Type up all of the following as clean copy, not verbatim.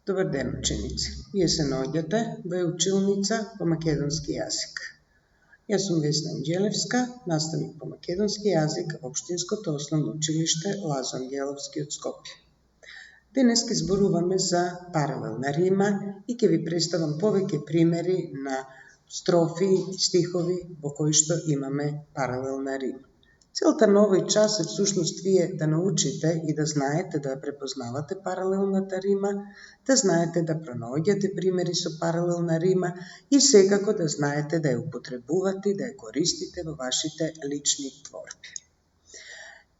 Добар ден, ученици! Вие се наоѓате во училница по македонски јазик. Јас сум Весна Анđелевска, наставник по македонски јазик во Општинското основно училиште Лазо Ангеловски од Скопје. Денес ќе зборуваме за паралелна рима и ќе ви представам повеќе примери на строфи и стихови во кои што имаме паралелна рима. Целта на овој час е всушност вие да научите и да знаете да ја препознавате паралелната рима, да знаете да пронаоѓате примери со паралелна рима и секако да знаете да ја употребувате и да ја користите во вашите лични творби.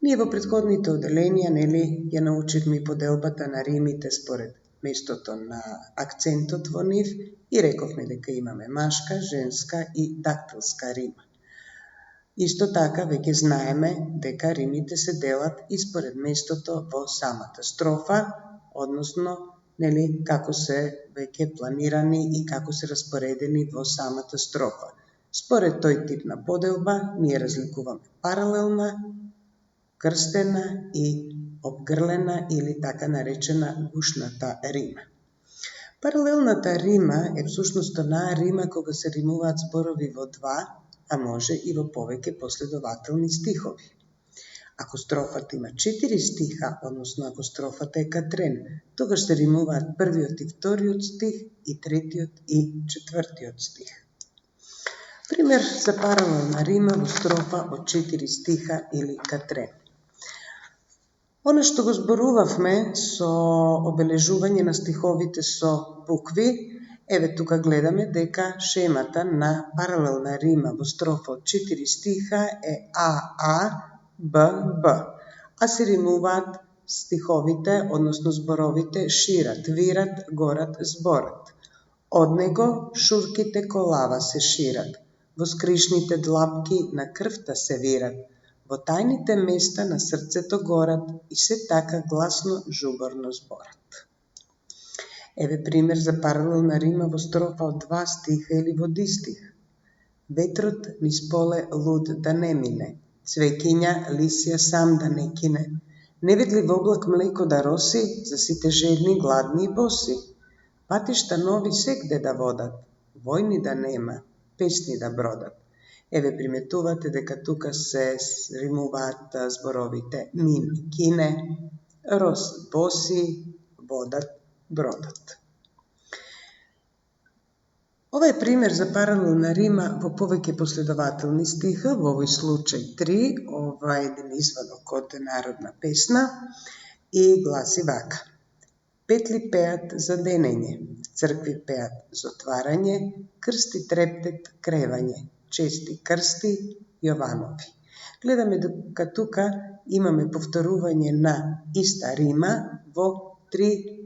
Ние во претходните оделенија, ја научивме и поделбата на римите според местото на акцентот во нив и рековме дека имаме машка, женска и дактилска рима. Исто така веќе знаеме дека римите се делат и според местото во самата строфа, односно како се веќе планирани и како се распоредени во самата строфа. Според тој тип на поделба ние разликуваме паралелна, крстена и обгрлена или така наречена гушната рима. Паралелната рима е всушност онаа рима кога се римуваат зборови во два, а може и во повеќе последователни стихови. Ако строфата има 4 стиха, односно ако строфата е катрен, тогаш се римуваат првиот и вториот стих и третиот и четвртиот стих. Пример за паралелна рима во строфа од 4 стиха или катрен. Она што го зборувавме со обележување на стиховите со букви, еве тука гледаме дека шемата на паралелна рима во строфа од 4 стиха е АА, ББ, а се римуваат стиховите, односно зборовите шират, вират, горат, зборат. Од него шурките колава се шират, во скришните длапки на крвта се вират, во тајните места на срцето горат и се така гласно жуборно зборат. Еве пример за паралелна рима во строфа од 2 стиха или во дистих. Ветрот низ поле луд да не мине, цвеќиња лисија сам да не кине, невидлив облак млеко да роси за сите жедни, гладни и боси. Патишта нови секде да водат, војни да нема, песни да бродат. Еве приметувате дека тука се римуваат зборовите мин кине, рос боси, водат бродат. Ова е пример за паралелна рима во повеќе последователни стиха, во овој случај 3, ова е еден извадок од народна песна и гласи вака. Петли пеат за денење, цркви пеат за отварање, крсти трептет кревање, чести крсти Јованови. Гледаме дека тука имаме повторување на иста рима во 3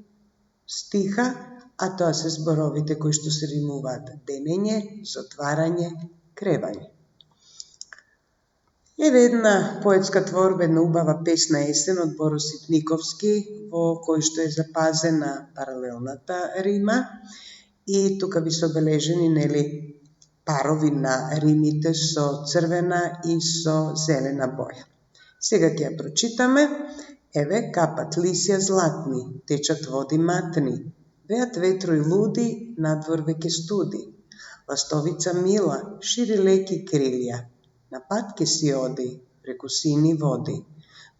стиха, а тоа се зборовите кои што се римуваат денење, затварање, кревање. Еве една поетска творба, една убава песна есен од Боро Ситниковски, во кој што е запазена паралелната рима и тука ви се обележени парови на римите со црвена и со зелена боја. Сега ќе ја прочитаме. Еве, капат лисја златни, течат води матни, веат ветрој луди, надвор веќе студи. Ластовица мила, шири леки крилја, на пат ке си оди, преку сини води,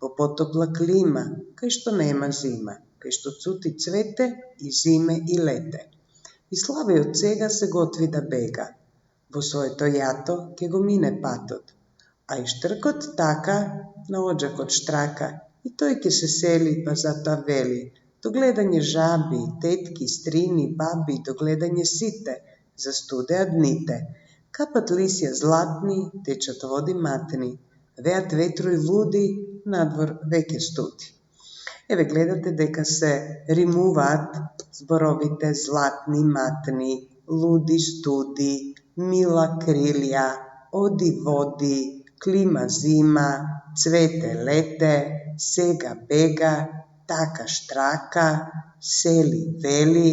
во потопла клима, кај што нема зима, кај што цути цвете и зиме и лете. И славејот сега се готви да бега, во своето јато ке го мине патот, а и штркот така на оџакот штрака, и тој ќе се сели, па затоа вели, до гледање жаби, тетки, стрини, баби, до гледање сите, застудеа дните. Капат лисја златни, течат води матни, веат ветрој луди, надвор веќе студи. Еве гледате дека се римуваат зборовите златни, матни, луди, студи, мила крилја, оди води, клима зима, цвете лете, сега бега, така штрака, сели вели,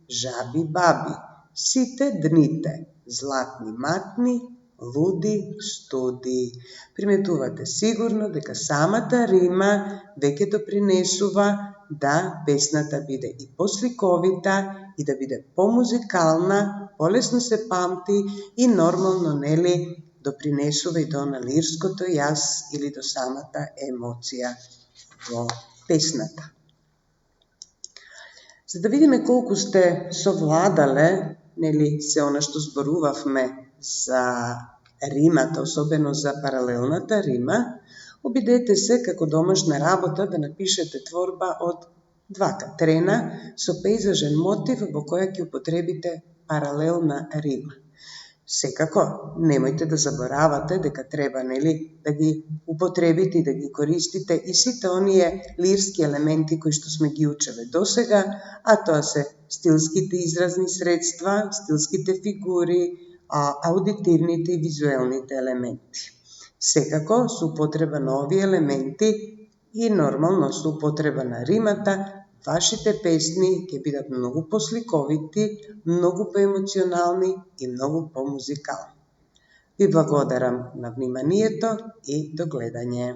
жаби баби, сите дните, златни матни, луди студи. Приметувате сигурно дека самата рима веќе допринесува да песната биде и посликовита и да биде помузикална, полесно се памти и нормално, нели, допринесува и до на лирското јас или до самата емоција во песната. За да видиме колку сте совладале, нели, се она што зборувавме за римата, особено за паралелната рима, обидете се како домашна работа да напишете творба од 2 катрена со пејзажен мотив во која ќе употребите паралелна рима. Секако, немојте да заборавате дека треба, нели, да ги употребите и да ги користите и сите оние лирски елементи кои што сме ги учеле досега, а тоа се стилските изразни средства, стилските фигури, аудитивните и визуелните елементи. Секако, со употреба на овие елементи и нормално со употреба на римата, вашите песни ќе бидат многу посликовити, многу поемоционални и многу помузикални. Ви благодарам на вниманието и до гледање.